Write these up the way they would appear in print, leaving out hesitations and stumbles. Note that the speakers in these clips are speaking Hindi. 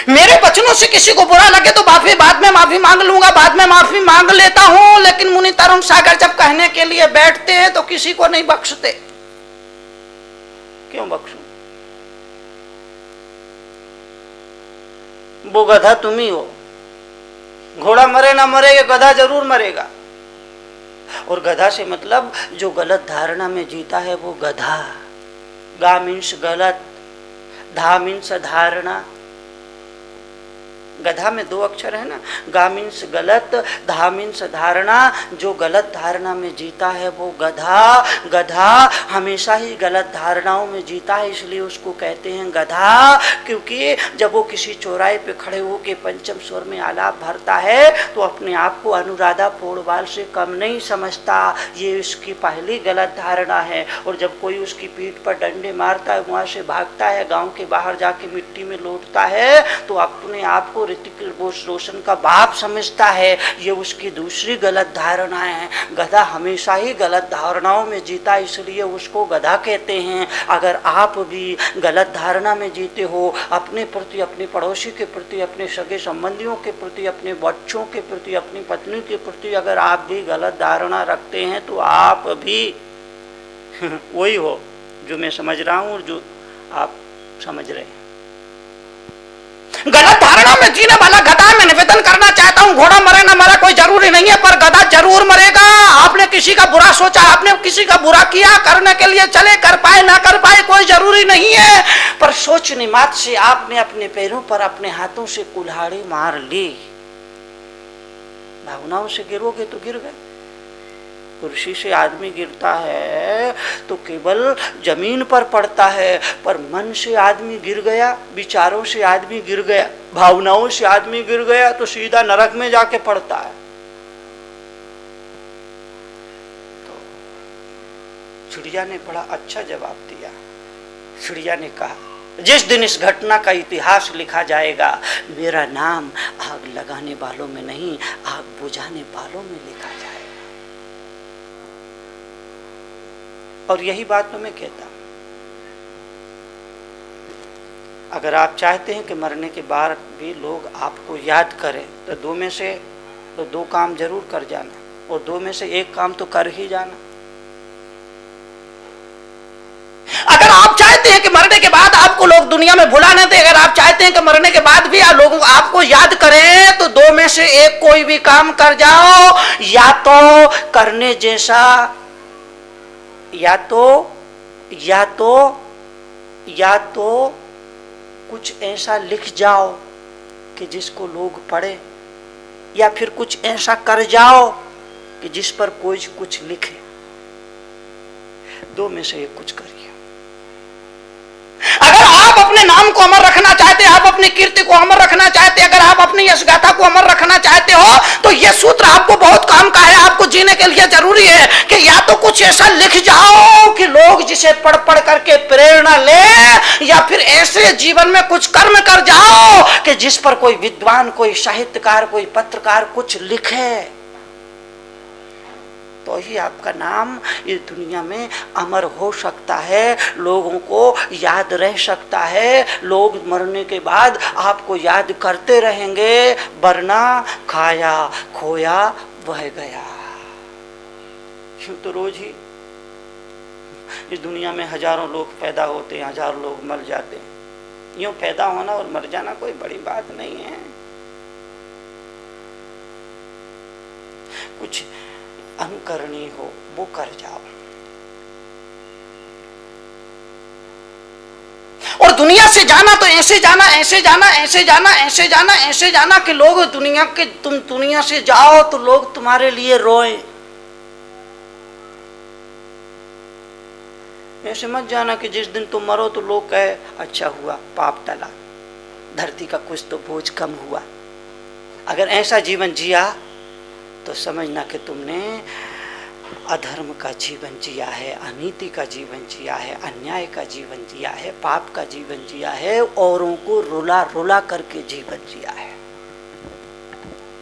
मेरे वचनों से किसी को बुरा लगे तो बाद में माफी मांग लूंगा, बाद में माफी मांग लेता हूं, लेकिन मुनि तरुण सागर जब कहने के लिए बैठते हैं तो किसी को नहीं बख्शते। क्यों बख्शूं? वो गधा तुम ही हो। घोड़ा मरे ना मरे, ये गधा जरूर मरेगा। और गधा से मतलब जो गलत धारणा में जीता है वो गधा। गा मीन्स गलत, धा मीन्स धारणा। गधा में दो अक्षर है ना, गा मीन्स गलत, धा मीन्स धारणा। जो गलत धारणा में जीता है वो गधा। गधा हमेशा ही गलत धारणाओं में जीता है, इसलिए उसको कहते हैं गधा। क्योंकि जब वो किसी चौराहे पे खड़े होकर पंचम स्वर में आलाप भरता है तो अपने आप को अनुराधा पोड़वाल से कम नहीं समझता। ये उसकी पहली गलत धारणा है। और जब कोई उसकी पीठ पर डंडे मारता है, वहाँ से भागता है, गाँव के बाहर जाके मिट्टी में लौटता है, तो अपने आप को ऋतिक रोशन का बाप समझता है। ये उसकी दूसरी गलत धारणा है। गधा हमेशा ही गलत धारणाओं में जीता, इसलिए उसको गधा कहते हैं। अगर आप भी गलत धारणा में जीते हो, अपने प्रति, अपने पड़ोसी के प्रति, अपने सगे संबंधियों के प्रति, अपने बच्चों के प्रति, अपनी पत्नी के प्रति अगर आप भी गलत धारणा रखते हैं तो आप भी वही हो जो मैं समझ रहा हूँ और जो आप समझ रहे हैं। गलत धारणा में जीने वाला गधा मैं निवेदन करना चाहता हूं, घोड़ा मरे ना मरे कोई जरूरी नहीं है, पर गधा जरूर मरेगा। आपने किसी का बुरा सोचा, आपने किसी का बुरा किया, करने के लिए चले, कर पाए ना कर पाए कोई जरूरी नहीं है, पर सोचने मात्र से आपने अपने पैरों पर अपने हाथों से कुल्हाड़ी मार ली। भावनाओं से गिरोगे तो गिर गए। कुर्सी से आदमी गिरता है तो केवल जमीन पर पड़ता है, पर मन से आदमी गिर गया, विचारों से आदमी गिर गया, भावनाओं से आदमी गिर गया तो सीधा नरक में जाके पड़ता है। तो चिड़िया ने बड़ा अच्छा जवाब दिया। चिड़िया ने कहा, जिस दिन इस घटना का इतिहास लिखा जाएगा, मेरा नाम आग लगाने वालों में नहीं, आग बुझाने वालों में लिखा जाएगा। और यही बात तो मैं कहता हूं। अगर आप चाहते हैं कि मरने के बाद भी लोग आपको याद करें तो दो काम जरूर कर जाना, और दो में से एक काम तो कर ही जाना। अगर आप चाहते हैं कि मरने के बाद आपको लोग दुनिया में भुला न दें, अगर आप चाहते हैं कि मरने के बाद भी लोग आपको याद करें, तो दो में से एक कोई भी काम कर जाओ। या तो करने जैसा, या तो कुछ ऐसा लिख जाओ कि जिसको लोग पढ़े, या फिर कुछ ऐसा कर जाओ कि जिस पर कोई कुछ लिखे। दो में से एक कुछ करिए। अगर आप अपने नाम को अमर रखना चाहते हैं, आप अपनी कीर्ति को अमर रखना चाहते हैं, अगर आप अपनी यश गाथा को अमर रखना चाहते हो, तो यह सूत्र आपको बहुत काम का है। आपको जीने के लिए जरूरी है कि या तो कुछ ऐसा लिख जाओ कि लोग जिसे पढ़ पढ़ करके प्रेरणा ले, या फिर ऐसे जीवन में कुछ कर्म कर जाओ कि जिस पर कोई विद्वान, कोई साहित्यकार, कोई पत्रकार कुछ लिखे, तो ही आपका नाम इस दुनिया में अमर हो सकता है, लोगों को याद रह सकता है। लोग मरने के बाद आपको याद करते रहेंगे, वरना खाया खोया बह गया। यूं तो रोज ही इस दुनिया में हजारों लोग पैदा होते हैं, हजारों लोग मर जाते हैं। यूं पैदा होना और मर जाना कोई बड़ी बात नहीं है। कुछ अनुकरणीय हो वो कर जाओ। और दुनिया से जाना तो ऐसे जाना, ऐसे जाना, ऐसे जाना, ऐसे जाना, ऐसे जाना कि लोग तुम दुनिया से जाओ तो लोग तुम्हारे लिए रोएं। ऐसे मत जाना कि जिस दिन तुम मरो तो लोग कहे अच्छा हुआ, पाप टला, धरती का कुछ तो बोझ कम हुआ। अगर ऐसा जीवन जिया तो समझना कि तुमने अधर्म का जीवन जिया है, अनीति का जीवन जिया है, अन्याय का जीवन जिया है, पाप का जीवन जिया है, औरों को रुला रुला करके जीवन जिया है।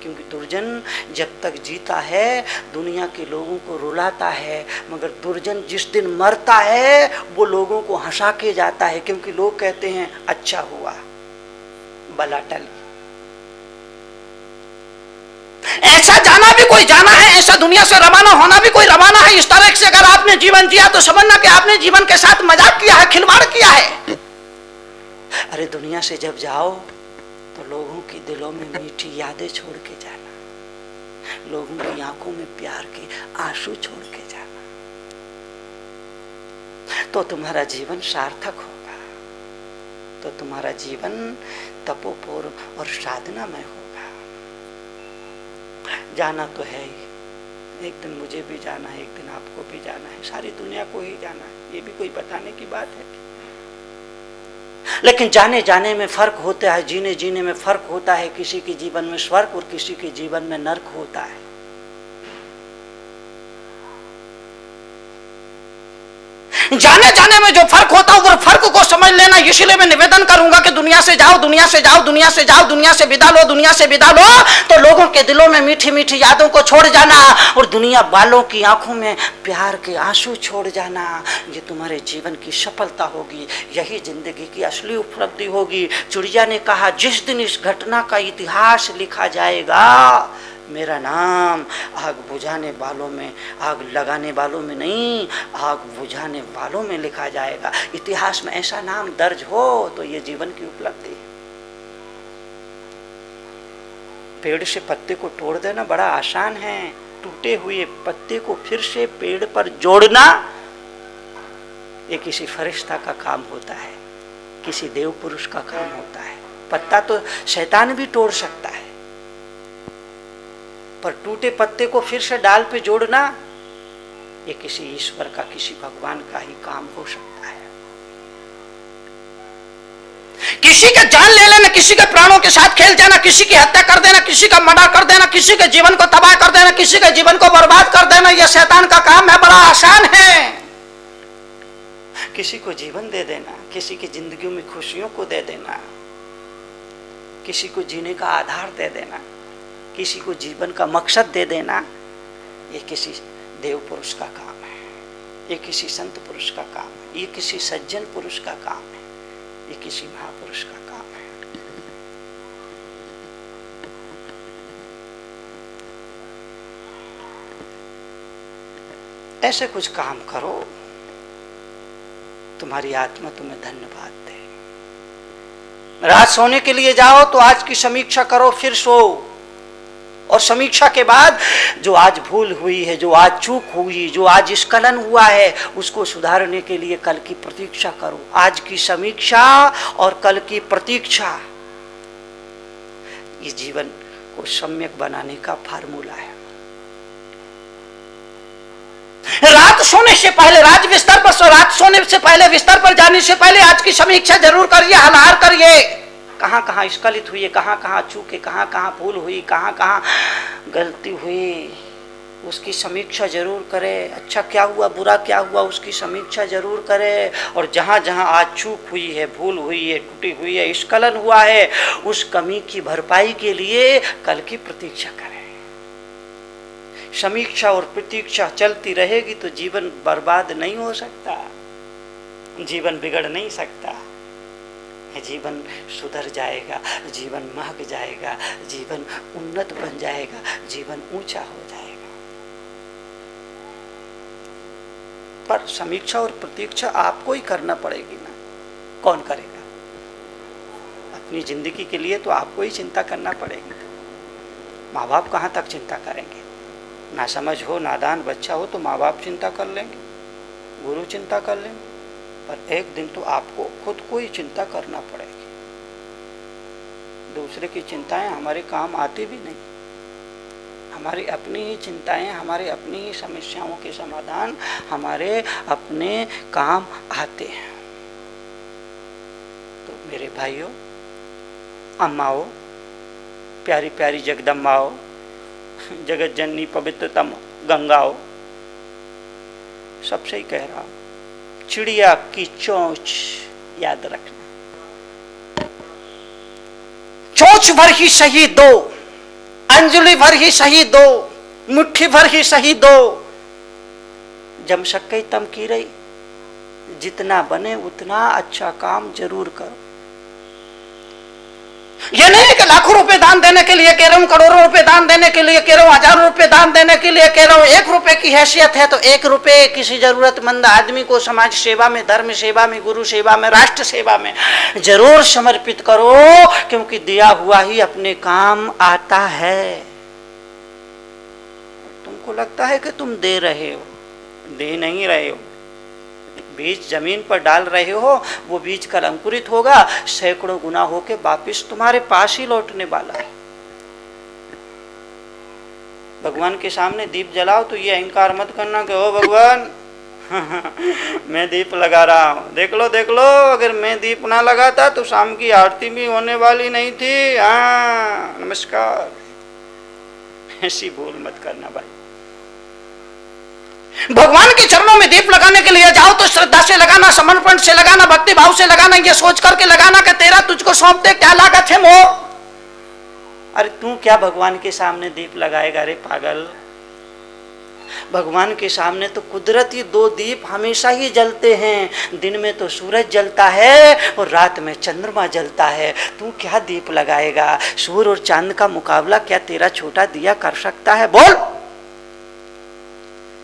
क्योंकि दुर्जन जब तक जीता है दुनिया के लोगों को रुलाता है, मगर दुर्जन जिस दिन मरता है वो लोगों को हंसा के जाता है, क्योंकि लोग कहते हैं अच्छा हुआ, बला टली। ऐसा जाना भी कोई जाना है, ऐसा दुनिया से रवाना होना भी कोई रवाना है। इस तरह से अगर आपने जीवन जिया तो समझना कि आपने जीवन के साथ मजाक किया है, खिलवाड़ किया है। अरे दुनिया से जब जाओ तो लोगों के दिलों में मीठी यादें छोड़ के जाना, लोगों की आंखों में प्यार के आंसू छोड़ के जाना, तो तुम्हारा जीवन सार्थक होगा, तो तुम्हारा जीवन तपोपूर्ण और साधनामय होगा। जाना तो है ही, एक दिन मुझे भी जाना है, एक दिन आपको भी जाना है, सारी दुनिया को ही जाना है, ये भी कोई बताने की बात है। लेकिन जाने जाने में फर्क होता है, जीने जीने में फर्क होता है। किसी के जीवन में स्वर्ग और किसी के जीवन में नरक होता है। जाने जाने में जो फर्क होता है वो फर्क को समझ लेना। इसलिए मैं निवेदन करूंगा कि दुनिया से जाओ, दुनिया से जाओ, दुनिया से जाओ, दुनिया से विदा लो, दुनिया से विदा लो तो लोगों के दिलों में मीठी मीठी यादों को छोड़ जाना और दुनिया वालों की आंखों में प्यार के आंसू छोड़ जाना। ये तुम्हारे जीवन की सफलता होगी, यही जिंदगी की असली उपलब्धि होगी। चिड़िया ने कहा, जिस दिन इस घटना का इतिहास लिखा जाएगा, मेरा नाम आग बुझाने वालों में, आग लगाने वालों में नहीं, आग बुझाने वालों में लिखा जाएगा। इतिहास में ऐसा नाम दर्ज हो तो ये जीवन की उपलब्धि है। पेड़ से पत्ते को तोड़ देना बड़ा आसान है, टूटे हुए पत्ते को फिर से पेड़ पर जोड़ना ये किसी फरिश्ता का काम होता है, किसी देव पुरुष का काम होता है। पत्ता तो शैतान भी तोड़ सकता है, पर टूटे पत्ते को फिर से डाल पे जोड़ना ये किसी ईश्वर का, किसी भगवान का ही काम हो सकता है। किसी का जान ले लेना, किसी के प्राणों के साथ खेल जाना, किसी की हत्या कर देना, किसी का मर्डर कर देना, किसी के जीवन को तबाह कर देना, किसी के जीवन को बर्बाद कर देना, यह शैतान का काम है, बड़ा आसान है। किसी को जीवन दे देना, किसी की जिंदगी में खुशियों को दे देना, किसी को जीने का आधार दे देना, किसी को जीवन का मकसद दे देना, ये किसी देव पुरुष का काम है, ये किसी संत पुरुष का काम है, ये किसी सज्जन पुरुष का काम है, ये किसी महापुरुष का काम है। ऐसे कुछ काम करो, तुम्हारी आत्मा तुम्हें धन्यवाद दे। रात सोने के लिए जाओ तो आज की समीक्षा करो, फिर सो, और समीक्षा के बाद जो आज भूल हुई है, जो आज चूक हुई, जो आज स्खलन हुआ है, उसको सुधारने के लिए कल की प्रतीक्षा करो। आज की समीक्षा और कल की प्रतीक्षा इस जीवन को सम्यक बनाने का फार्मूला है। रात सोने से पहले, रात बिस्तर पर सो, रात सोने से पहले, बिस्तर पर जाने से पहले आज की समीक्षा जरूर करिए, हलार करिए। कहाँ कहाँ स्खलित हुई, कहाँ कहाँ चूके, कहाँ कहाँ भूल हुई, कहाँ कहाँ गलती हुई, उसकी समीक्षा जरूर करें। अच्छा क्या हुआ, बुरा क्या हुआ, उसकी समीक्षा जरूर करें। और जहाँ जहाँ आज चूक हुई है, भूल हुई है, टूटी हुई है, स्खलन हुआ है, उस कमी की भरपाई के लिए कल की प्रतीक्षा करें। समीक्षा और प्रतीक्षा चलती रहेगी तो जीवन बर्बाद नहीं हो सकता, जीवन बिगड़ नहीं सकता, जीवन सुधर जाएगा, जीवन महक जाएगा, जीवन उन्नत बन जाएगा, जीवन ऊंचा हो जाएगा। पर समीक्षा और प्रतीक्षा आपको ही करना पड़ेगी ना, कौन करेगा? अपनी जिंदगी के लिए तो आपको ही चिंता करना पड़ेगी। माँ बाप कहाँ तक चिंता करेंगे? ना समझ हो, नादान बच्चा हो तो माँ बाप चिंता कर लेंगे, गुरु चिंता कर लेंगे, पर एक दिन तो आपको खुद को ही चिंता करना पड़ेगी। दूसरे की चिंताएं हमारे काम आती भी नहीं, हमारी अपनी ही चिंताएं, हमारे अपनी ही समस्याओं के समाधान हमारे अपने काम आते हैं। तो मेरे भाइयों, अम्माओं, प्यारी प्यारी जगदम्बाओं, जगत जननी पवित्रतम गंगाओं, सबसे ही कह रहा हूं, चिड़िया की चोंच याद रखना। चोंच भर ही सही दो, अंजलि भर ही सही दो, मुट्ठी भर ही सही दो। जम शक्कई तम की रही, जितना बने उतना अच्छा काम जरूर करो। ये नहीं है कि लाखों रुपए दान देने के लिए कह रहा हूं, करोड़ों रुपए दान देने के लिए कह रहा हूं, हजारों रुपए दान देने के लिए कह रहा हूं। 1 रुपए की हैसियत है तो 1 रुपए किसी जरूरतमंद आदमी को समाज सेवा में, धर्म सेवा में, गुरु सेवा में, राष्ट्र सेवा में जरूर समर्पित करो, क्योंकि दिया हुआ ही अपने काम आता है। तुमको लगता है कि तुम दे रहे हो, दे नहीं रहे हो। बीज जमीन पर डाल रहे हो, वो बीज कल अंकुरित होगा, सैकड़ों गुना होके वापिस तुम्हारे पास ही लौटने वाला है। भगवान के सामने दीप जलाओ तो ये अहंकार मत करना कि ओ भगवान मैं दीप लगा रहा हूं, देख लो, अगर मैं दीप ना लगाता तो शाम की आरती भी होने वाली नहीं थी। हाँ नमस्कार, ऐसी भूल मत करना भाई। भगवान के चरणों में दीप लगाने के लिए जाओ तो श्रद्धा से लगाना, समर्पण से लगाना, भक्ति भाव से लगाना, ये सोच करके लगाना कि तेरा तुझको सौंप दे, क्या लागत है मोह। अरे तू क्या भगवान के सामने दीप लगाएगा रे पागल। भगवान के सामने तो कुदरती 2 दीप हमेशा ही जलते हैं। दिन में तो सूरज जलता है और रात में चंद्रमा जलता है। तू क्या दीप लगाएगा। सूर्य और चांद का मुकाबला क्या तेरा छोटा दिया कर सकता है। बोल,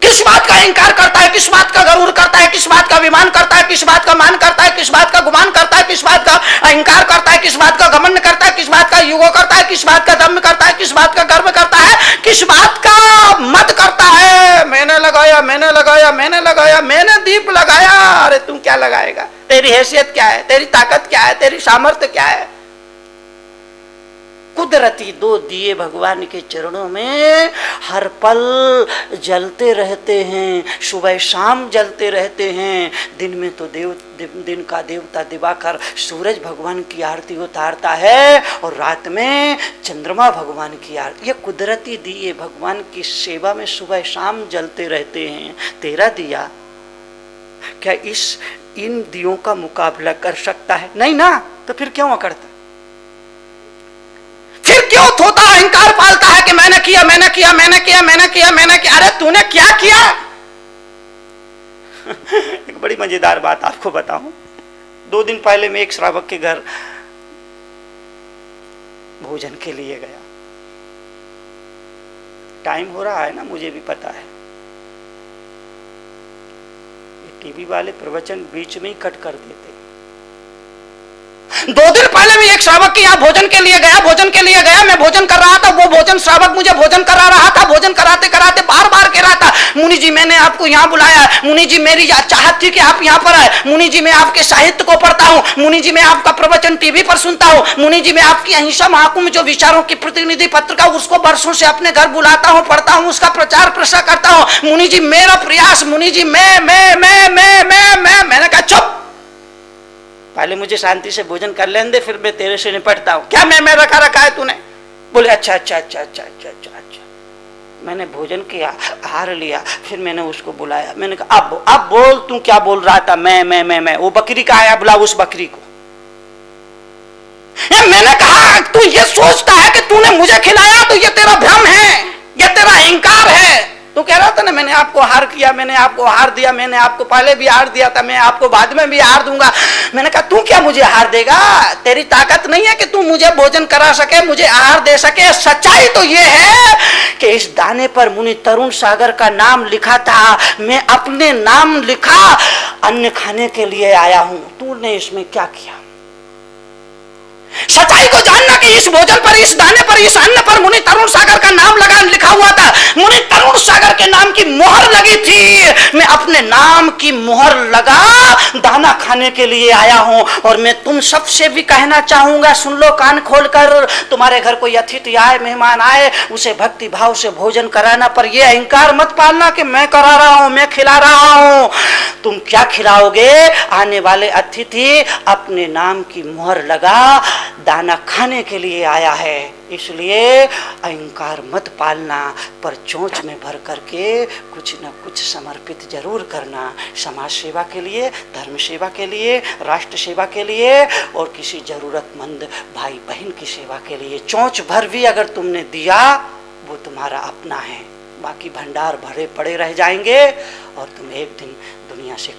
किस बात का अहंकार करता है, किस बात का गरूर करता है, किस बात का अभिमान करता है, किस बात का मान करता है, किस बात का गुमान करता है, किस बात का अहंकार करता है, किस बात का घमंड करता है, किस बात का युगो करता है, किस बात का दम्भ करता है, किस बात का गर्व करता है, किस बात का मत करता है। मैंने लगाया, मैंने लगाया, मैंने लगाया, मैंने दीप लगाया। अरे तू क्या लगाएगा। तेरी हैसियत क्या है, तेरी ताकत क्या है, तेरी सामर्थ्य क्या है। कुदरती 2 दिए भगवान के चरणों में हर पल जलते रहते हैं, सुबह शाम जलते रहते हैं। दिन में तो दिन का देवता दिवाकर सूरज भगवान की आरती उतारता है और रात में चंद्रमा भगवान की आरती। ये कुदरती दिए भगवान की सेवा में सुबह शाम जलते रहते हैं। तेरा दिया क्या इन दियों का मुकाबला कर सकता है? नहीं ना, तो फिर क्यों करता, फिर क्यों थोता अहंकार पालता है कि मैंने किया, मैंने किया, मैंने किया, मैंने किया, मैंने किया। अरे तूने क्या किया। एक बड़ी मजेदार बात आपको बताऊं। 2 दिन पहले मैं एक श्रावक के घर भोजन के लिए गया। टाइम हो रहा है ना, मुझे भी पता है। ये टीवी वाले प्रवचन बीच में ही कट कर देते। 2 दिन पहले मैं एक श्रावक के यहाँ भोजन के लिए गया, मैं भोजन कर रहा था। वो भोजन श्रावक मुझे भोजन करा रहा था। भोजन कराते कराते बार बार कह रहा था, मुनि जी मैंने आपको यहाँ बुलाया, मुनि जी मेरी चाहत थी कि आप यहाँ पर आए, मुनि जी मैं आपके साहित्य को पढ़ता हूँ, मुनि जी मैं आपका प्रवचन टीवी पर सुनता हूँ, मुनि जी मैं आपकी अहिंसा महाकुंभ जो विचारों की प्रतिनिधि पत्रिका उसको वर्षों से अपने घर बुलाता हूँ, पढ़ता हूँ, उसका प्रचार प्रसार करता हूँ। मुनि जी मेरा प्रयास, मुनि जी मैंने कहा चुप, पहले मुझे शांति से भोजन कर लेने दे, फिर मैं तेरे से निपटता हूं। क्या मैं रखा है तूने। बोले अच्छा। मैंने भोजन किया, आहार लिया, फिर मैंने उसको बुलाया। मैंने कहा अब बोल, तू क्या बोल रहा था। मैं वो बकरी का आया, बुला उस बकरी को। मैंने कहा तू ये सोचता है कि तूने मुझे खिलाया तो ये तेरा भ्रम है, ये तेरा अहंकार है। तो कह रहा था ना मैंने आपको आहार किया, मैंने आपको आहार दिया, मैंने आपको पहले भी आहार दिया था, मैं आपको बाद में भी आहार दूंगा। मैंने कहा तू क्या मुझे आहार देगा। तेरी ताकत नहीं है कि तू मुझे भोजन करा सके, मुझे आहार दे सके। सच्चाई तो ये है कि इस दाने पर मुनि तरुण सागर का नाम लिखा था, मैं अपने नाम लिखा, अन्न खाने के लिए आया हूं। तूने इसमें क्या किया। सच्चाई को जानना कि इस भोजन पर, इस दाने पर, इस अन्न पर मुनि तरुण सागर का नाम लिखा हुआ था। मुनि तरुण सागर के नाम की मोहर लगी थी। मैं अपने नाम की मोहर लगा दाना खाने के लिए आया हूं। और मैं तुम सबसे भी कहना चाहूंगा, सुन लो कान खोलकर। तुम्हारे घर कोई अतिथि आए, मेहमान आए, उसे भक्ति भाव से भोजन कराना, पर यह अहंकार मत पालना कि मैं करा रहा हूं, मैं खिला रहा हूं। तुम क्या खिलाओगे। आने वाले अतिथि अपने नाम की मोहर लगा दाना खाने के लिए आया है, इसलिए अहंकार मत पालना, पर चोंच में भर करके कुछ न कुछ समर्पित जरूर करना। समाज सेवा के लिए, धर्म सेवा के लिए, राष्ट्र सेवा के लिए और किसी जरूरतमंद भाई बहन की सेवा के लिए। चोंच भर भी अगर तुमने दिया वो तुम्हारा अपना है, बाकी भंडार भरे पड़े रह जाएंगे और तुम एक दिन दुनिया से